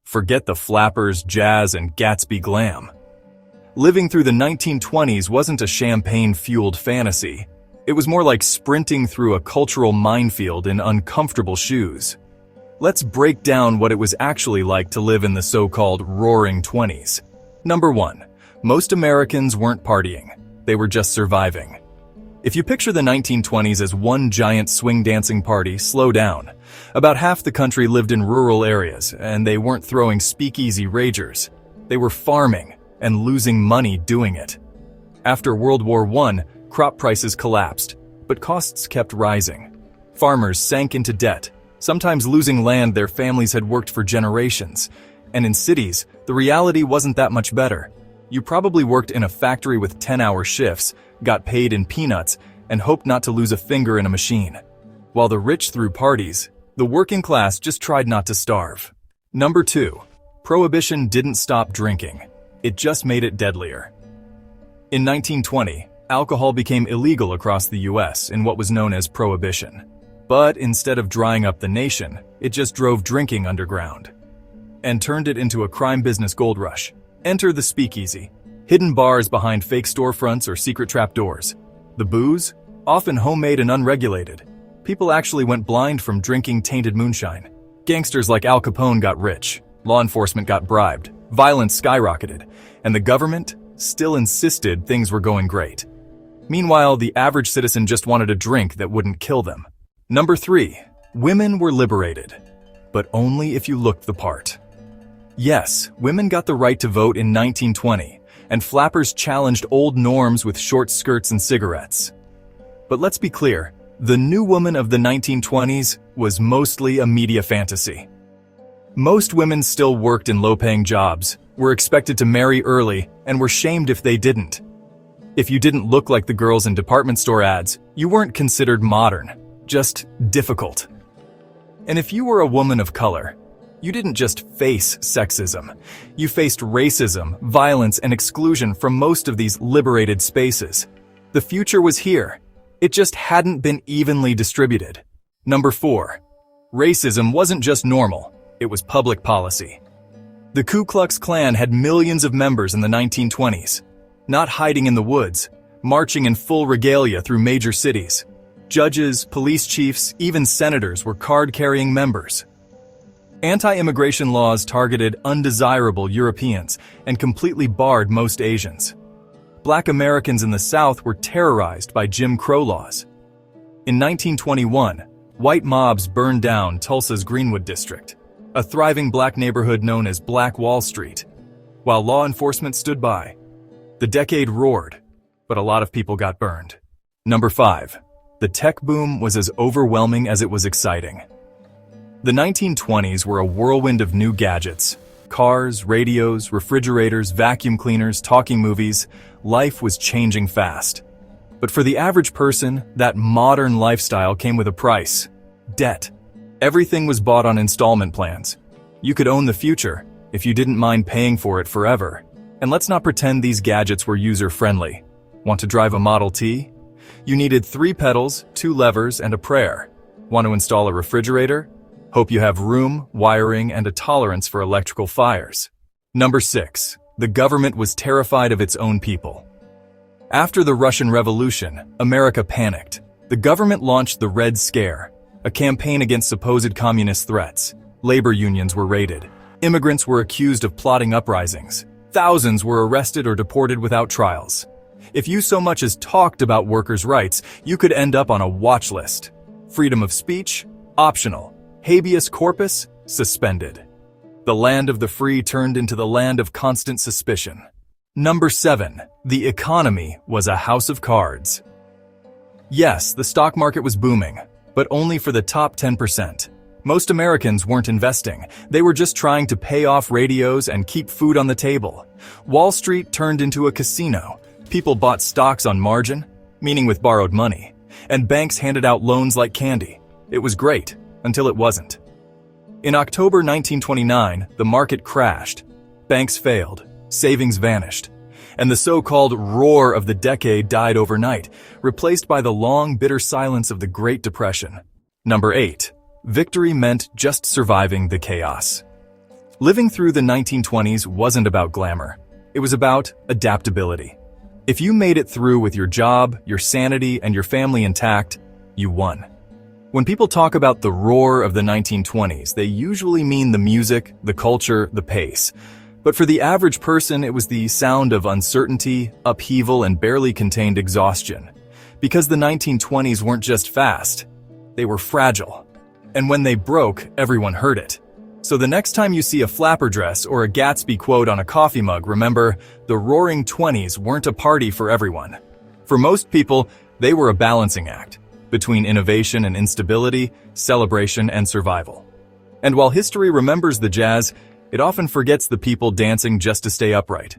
Forget the flappers, jazz, and Gatsby glam. Living through the 1920s wasn't a champagne-fueled fantasy. It was more like sprinting through a cultural minefield in uncomfortable shoes. Let's break down what it was actually like to live in the so-called Roaring Twenties. Number 1. Most Americans weren't partying. They were just surviving. If you picture the 1920s as one giant swing dancing party, slow down. About half the country lived in rural areas, and they weren't throwing speakeasy ragers. They were farming and losing money doing it. After World War I, crop prices collapsed, but costs kept rising. Farmers sank into debt, sometimes losing land their families had worked for generations. And in cities, the reality wasn't that much better. You probably worked in a factory with 10-hour shifts, got paid in peanuts, and hoped not to lose a finger in a machine. While the rich threw parties, the working class just tried not to starve. Number 2. Prohibition didn't stop drinking. It just made it deadlier. In 1920, alcohol became illegal across the US in what was known as Prohibition. But instead of drying up the nation, it just drove drinking underground and turned it into a crime business gold rush. Enter the speakeasy, hidden bars behind fake storefronts or secret trapdoors. The booze, often homemade and unregulated. People actually went blind from drinking tainted moonshine. Gangsters like Al Capone got rich, law enforcement got bribed, violence skyrocketed, and the government still insisted things were going great. Meanwhile, the average citizen just wanted a drink that wouldn't kill them. Number 3. Women were liberated, but only if you looked the part. Yes, women got the right to vote in 1920, and flappers challenged old norms with short skirts and cigarettes. But let's be clear, the new woman of the 1920s was mostly a media fantasy. Most women still worked in low-paying jobs, were expected to marry early, and were shamed if they didn't. If you didn't look like the girls in department store ads, you weren't considered modern, just difficult. And if you were a woman of color, you didn't just face sexism. You faced racism, violence, and exclusion from most of these liberated spaces. The future was here. It just hadn't been evenly distributed. Number 4. Racism wasn't just normal, it was public policy. The Ku Klux Klan had millions of members in the 1920s, not hiding in the woods, marching in full regalia through major cities. Judges, police chiefs, even senators were card-carrying members. Anti-immigration laws targeted undesirable Europeans and completely barred most Asians. Black Americans in the South were terrorized by Jim Crow laws. In 1921, white mobs burned down Tulsa's Greenwood district, a thriving black neighborhood known as Black Wall Street. While law enforcement stood by, the decade roared, but a lot of people got burned. Number 5. The tech boom was as overwhelming as it was exciting. The 1920s were a whirlwind of new gadgets. Cars, radios, refrigerators, vacuum cleaners, talking movies. Life was changing fast. But for the average person, that modern lifestyle came with a price. Debt. Everything was bought on installment plans. You could own the future if you didn't mind paying for it forever. And let's not pretend these gadgets were user-friendly. Want to drive a Model T? You needed 3 pedals, 2 levers, and a prayer. Want to install a refrigerator? Hope you have room, wiring, and a tolerance for electrical fires. Number 6. The government was terrified of its own people. After the Russian Revolution, America panicked. The government launched the Red Scare, a campaign against supposed communist threats. Labor unions were raided. Immigrants were accused of plotting uprisings. Thousands were arrested or deported without trials. If you so much as talked about workers' rights, you could end up on a watch list. Freedom of speech? Optional. Habeas corpus? Suspended. The land of the free turned into the land of constant suspicion. Number 7. The economy was a house of cards. Yes, the stock market was booming, but only for the top 10%. Most Americans weren't investing. They were just trying to pay off radios and keep food on the table. Wall Street turned into a casino. People bought stocks on margin, meaning with borrowed money, and banks handed out loans like candy. It was great, until it wasn't. In October 1929, the market crashed. Banks failed, savings vanished, and the so-called roar of the decade died overnight, replaced by the long, bitter silence of the Great Depression. Number 8. Victory meant just surviving the chaos. Living through the 1920s wasn't about glamour. It was about adaptability. If you made it through with your job, your sanity, and your family intact, you won. When people talk about the roar of the 1920s, they usually mean the music, the culture, the pace. But for the average person, it was the sound of uncertainty, upheaval, and barely contained exhaustion. Because the 1920s weren't just fast, they were fragile. And when they broke, everyone heard it. So the next time you see a flapper dress or a Gatsby quote on a coffee mug, remember, the Roaring Twenties weren't a party for everyone. For most people, they were a balancing act between innovation and instability, celebration and survival. And while history remembers the jazz, it often forgets the people dancing just to stay upright.